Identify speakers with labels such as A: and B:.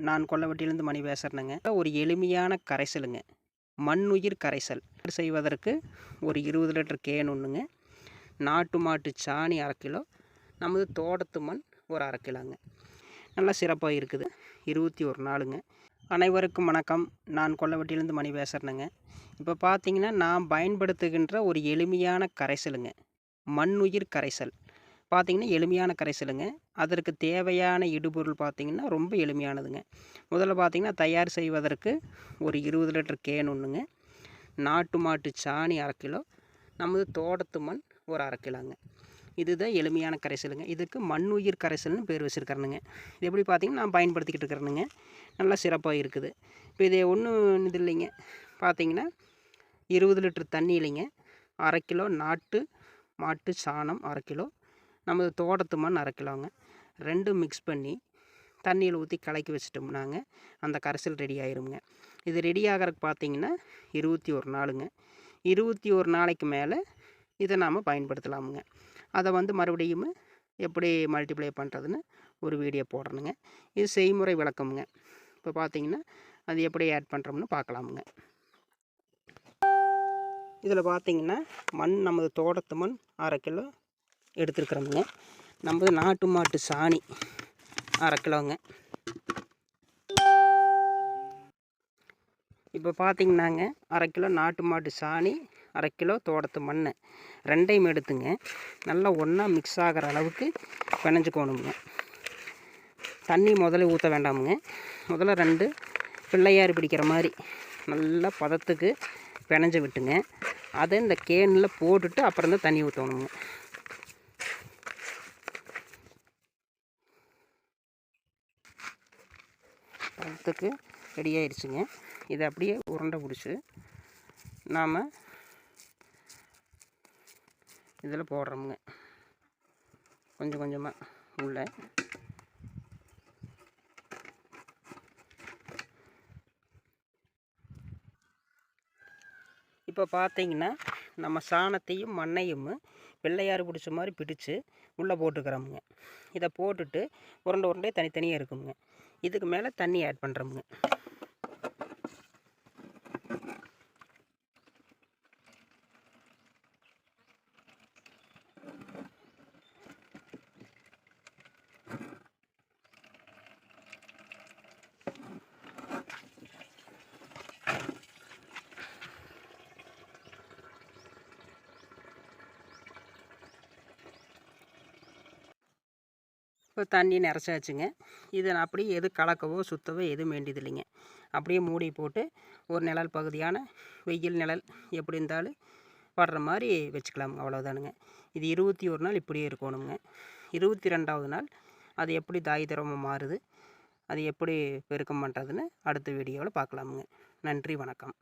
A: நான் கொல்லவட்டியிலேருந்து மணி பேசுகிறேனுங்க. ஒரு எளிமையான கரைசலுங்க. மண்ணுயிர் கரைசல் செய்வதற்கு ஒரு 20 லிட்டர் கேன் ஒன்றுங்க, நாட்டு மாட்டு சாணி 1/2 கிலோ, நமது தோட்டத்து மண் ஒரு 1/2 கிலோங்க. நல்லா சிறப்பாக இருக்குது. 21 நாளுங்க. அனைவருக்கும் வணக்கம். நான் கொல்லவட்டியிலேருந்து மணி பேசுகிறேனுங்க. இப்போ பார்த்தீங்கன்னா, நான் பயன்படுத்துகின்ற ஒரு எளிமையான கரைசலுங்க. மண்ணுயிர் கரைசல் பார்த்திங்கன்னா எளிமையான கரைசலுங்க. அதற்கு தேவையான இடுபொருள் பார்த்திங்கன்னா ரொம்ப எளிமையானதுங்க. முதல்ல பார்த்திங்கன்னா தயார் செய்வதற்கு ஒரு 20 லிட்டர் கேன் ஒன்றுங்க, நாட்டு மாட்டு சாணி 1/2 கிலோ, நமது தோட்டத்து மண் ஒரு 1/2 கிலோங்க. இதுதான் எளிமையான கரைசலுங்க. இதுக்கு மண்ணுயிர் கரைசல்னு பேர் வச்சுருக்கிறேனுங்க. இது எப்படி பார்த்திங்கன்னா நான் பயன்படுத்திக்கிட்டு இருக்கிறேனுங்க. நல்லா சிறப்பாக இருக்குது. இப்போ இது ஒன்றும் இது இல்லைங்க. பார்த்திங்கன்னா 20 லிட்டர் தண்ணி இல்லைங்க, 1/2 கிலோ நாட்டு மாட்டு சாணம் 1/2 கிலோ, நமது தோட்டத்து மண் 1/2 கிலோங்க. ரெண்டும் மிக்ஸ் பண்ணி தண்ணியில் ஊற்றி கலக்கி வச்சிட்டோம்னாங்க அந்த கரைசல் ரெடி ஆயிருங்க. இது ரெடி ஆகிறதுக்கு பார்த்திங்கன்னா 21 நாளுங்க. 21 நாளைக்கு மேலே இதை நாம் பயன்படுத்தலாமுங்க. அதை மறுபடியும் எப்படி மல்டிப்ளை பண்ணுறதுன்னு ஒரு வீடியோ போடுறேனுங்க. இது செய்முறை விளக்கமுங்க. இப்போ பார்த்திங்கன்னா அது எப்படி ஆட் பண்ணுறோம்னு பார்க்கலாமுங்க. இதில் பார்த்திங்கன்னா நமது தோட்டத்து மண் 1/2 கிலோ எடுத்துருக்குறோமுங்க. நமது நாட்டு மாட்டு சாணி 1/2 கிலோங்க. இப்போ பார்த்திங்கன்னாங்க 1/2 கிலோ நாட்டு மாட்டு சாணி, 1/2 கிலோ தோட்டத்து மண் ரெண்டையும் எடுத்துங்க நல்லா ஒன்றா மிக்ஸ் ஆகிற அளவுக்கு பிணைஞ்சிக்கணுங்க. தண்ணி முதல்ல ஊற்ற வேண்டாமுங்க. முதல்ல 2 பிள்ளையார் பிடிக்கிற மாதிரி நல்லா பதத்துக்கு பிணைஞ்சு விட்டுங்க. அதை இந்த கேனில் போட்டுட்டு அப்புறம் தான் தண்ணி ஊற்றணுங்க. பதத்துக்கு ரெடி ஆயிடுச்சுங்க. இதை அப்படியே உருண்டை பிடிச்சி நாம் இதில் போடுறோமுங்க. கொஞ்சம் கொஞ்சமாக உள்ள இப்போ பார்த்தீங்கன்னா நம்ம சாணத்தையும் மண்ணையும் பிள்ளையார் பிடிச்ச மாதிரி பிடிச்சு உள்ளே போட்டுக்கிறோமுங்க. இதை போட்டுட்டு உருண்டை உருண்டை தனித்தனியாக இருக்குங்க. இதுக்கு மேலே தண்ணி ஆட் பண்ணுறோமுங்க. இப்போ தண்ணி நிறச்சாச்சுங்க. இதை நான் அப்படியே எது கலக்கவோ சுத்தவோ எதுவும் வேண்டியது இல்லைங்க. அப்படியே மூடி போட்டு ஒரு நிழல் பகுதியான வெயில் நிழல் எப்படி இருந்தாலும் படுற மாதிரி வச்சுக்கலாமுங்க. அவ்வளோதானுங்க. இது 21 நாள் இப்படியே இருக்கணுங்க. 22வது நாள் அது எப்படி தாய் திரவமாக மாறுது, அது எப்படி பெருக்கம் பண்ணுறதுன்னு அடுத்த வீடியோவில் பார்க்கலாமுங்க. நன்றி, வணக்கம்.